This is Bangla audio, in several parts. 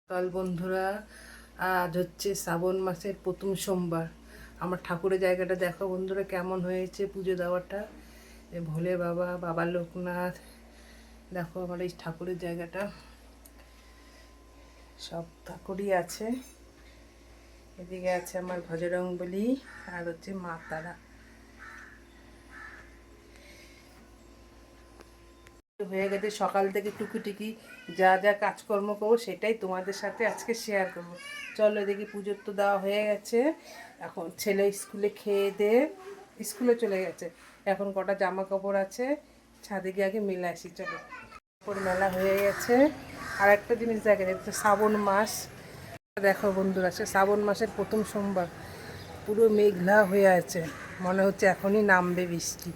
কাল বন্ধুরা, আজ হচ্ছে শ্রাবণ মাসের প্রথম সোমবার। আমার ঠাকুরের জায়গাটা দেখো বন্ধুরা কেমন হয়েছে পুজো দেওয়াটা। ভোলে বাবা, বাবা লোকনাথ, দেখো আমার এই ঠাকুরের জায়গাটা সব ঠাকুরই আছে। এদিকে আছে আমার ভজরংবলী আর হচ্ছে মা তারা। হয়ে গেছে সকাল থেকে টুকিটুকি যা যা কাজকর্ম করবো সেটাই তোমাদের সাথে আজকে শেয়ার করব। চলো, দেখি পুজোর তো দেওয়া হয়ে গেছে। এখন ছেলে স্কুলে খেয়ে দিয়ে স্কুলে চলে গেছে। এখন কটা জামা কাপড় আছে, ছাদে গিয়ে আগে মেলে আসি। চলো, কাপড় মেলা হয়ে গেছে। আর একটা জিনিস দেখা যাচ্ছে, শ্রাবণ মাস দেখো বন্ধুরা, সে শ্রাবণ মাসের প্রথম সোমবার। পুরো মেঘলা হয়ে আছে, মনে হচ্ছে এখনই নামবে বৃষ্টি।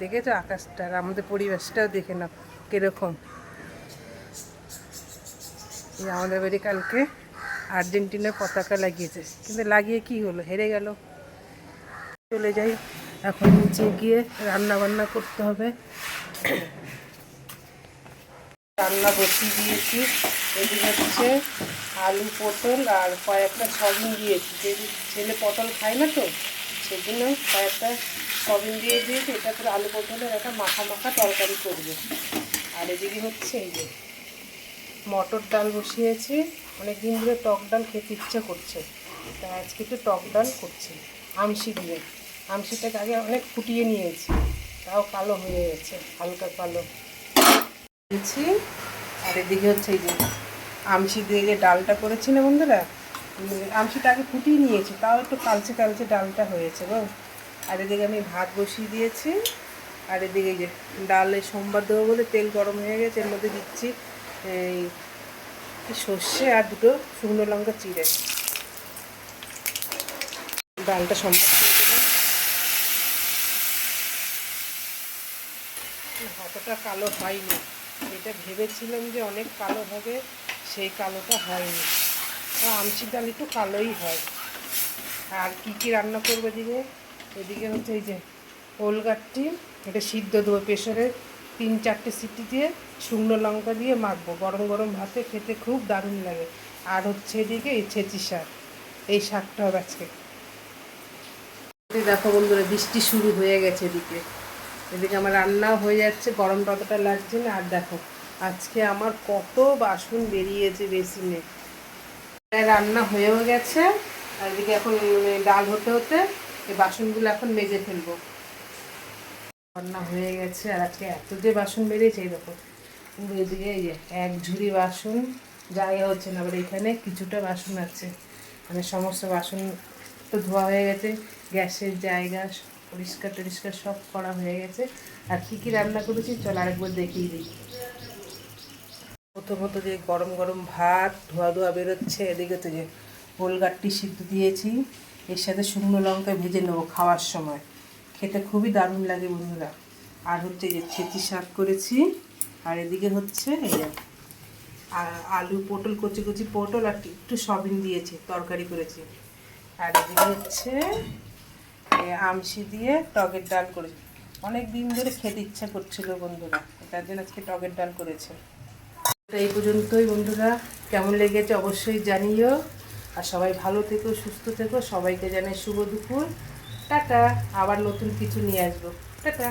দেখেছো আকাশটা? আর আমাদের পরিবেশটাও দেখে নাও কীরকম। আমাদের বাড়ি কালকে আর্জেন্টিনার পতাকা লাগিয়েছে, কিন্তু লাগিয়ে কি হলো, হেরে গেল। চলে যাই, এখন নিচে গিয়ে রান্না বান্না করতে হবে। রান্না বসিয়ে দিয়েছি। এদিকে হচ্ছে আলু পটল আর কয়েকটা সয়াবিন দিয়েছি, যেহেতু ছেলে পটল খায় না তো সেজন্য কয়েকটা সয়াবিন দিয়ে দিয়েছি। এটা করে আলু পটলের একটা মাখা মাখা তরকারি করবো। আর এদিকে হচ্ছে এই যে মটর ডাল বসিয়েছি। অনেক দিন ধরে টক ডাল খেতে ইচ্ছা করছে, তা আজকে একটু টক ডাল করছি আমশি দিয়ে। আমশিটাকে আগে অনেক ফুটিয়ে নিয়েছি, তাও কালো হয়ে গেছে, হালকা কালো দিয়েছি। আর এদিকে হচ্ছে এই যে আমশি দিয়ে যে ডালটা করেছি না বন্ধুরা, আমশিটা আগে ফুটিয়ে নিয়েছি, তাও একটু কালচে কালচে ডালটা হয়েছে গো। আর এদিকে আমি ভাত বসিয়ে দিয়েছি। আর এদিকে এই যে ডালে সোমবার দেবো বলে তেল গরম হয়ে গেছে, এর মধ্যে দিচ্ছি এই সর্ষে আর দুটো শুকনো লঙ্কা চিড়ে। ডালটা সোমবার অতটা কালো হয়নি, এটা ভেবেছিলাম যে অনেক কালো হবে, সেই কালোটা হয়নি। আমশির ডাল একটু কালোই হয়। আর কি কি রান্না করবো এদিকে? এদিকে হচ্ছে এই যে ওলগাট্টি, এটা সিদ্ধ দেবো প্রেশারে 3-4টে সিটি দিয়ে, শুকনো লঙ্কা দিয়ে মাখবো। গরম গরম ভাতে খেতে খুব দারুণ লাগে। আর হচ্ছে এদিকে এই ছেঁচি শাক, এই শাকটা হবে আজকে। দেখো বন্ধুরা, বৃষ্টি শুরু হয়ে গেছে এদিকে। এদিকে আমার রান্নাও হয়ে যাচ্ছে, গরমটা অতটা লাগছে না। আর দেখো আজকে আমার কত বাসন বেরিয়েছে বেসিনে। রান্না হয়েও গেছে। আর এদিকে এখন ডাল হতে হতে এই বাসনগুলো এখন মেজে ফেলবো। রান্না হয়ে গেছে। আর আজকে এত যে বাসন বেরিয়েছে এই দেখো, এদিকে এই যে এক ঝুড়ি বাসন, জায়গা হচ্ছে না। আবার এখানে কিছুটা বাসন আছে, মানে সমস্ত বাসন তো ধোয়া হয়ে গেছে। গ্যাসের জায়গা পরিষ্কার টরিষ্কার সব করা হয়ে গেছে। আর কী কী রান্না করেছি চল আরেকবার দেখিয়ে দিই। প্রথমত যে গরম গরম ভাত ধোয়া ধোয়া বেরোচ্ছে। এদিকে তো যে ওলগাট্টি সিদ্ধ দিয়েছি, এর সাথে শুকনো লঙ্কা ভেজে নেবো খাওয়ার সময়, খেতে খুবই দারুণ লাগে বন্ধুরা। আর হচ্ছে যে ছেঁচি শাক করেছি। আর এদিকে হচ্ছে এই যে আলু পটল, কচি কচি পটল আর একটু সয়াবিন দিয়েছি, তরকারি করেছি। আর এদিকে হচ্ছে আমশি দিয়ে টকের ডাল করেছি। অনেক দিন ধরে খেতে ইচ্ছা করছিল বন্ধুরা, তার জন্য আজকে টকের ডাল করেছে। এই পর্যন্তই বন্ধুরা, কেমন লেগেছে অবশ্যই জানিও। আর সবাই ভালো থেকো, সুস্থ থেকো। সবাইকে জানাই শুভ দুপুর। টাটা। আবার নতুন কিছু নিয়ে আসবো। টাটা।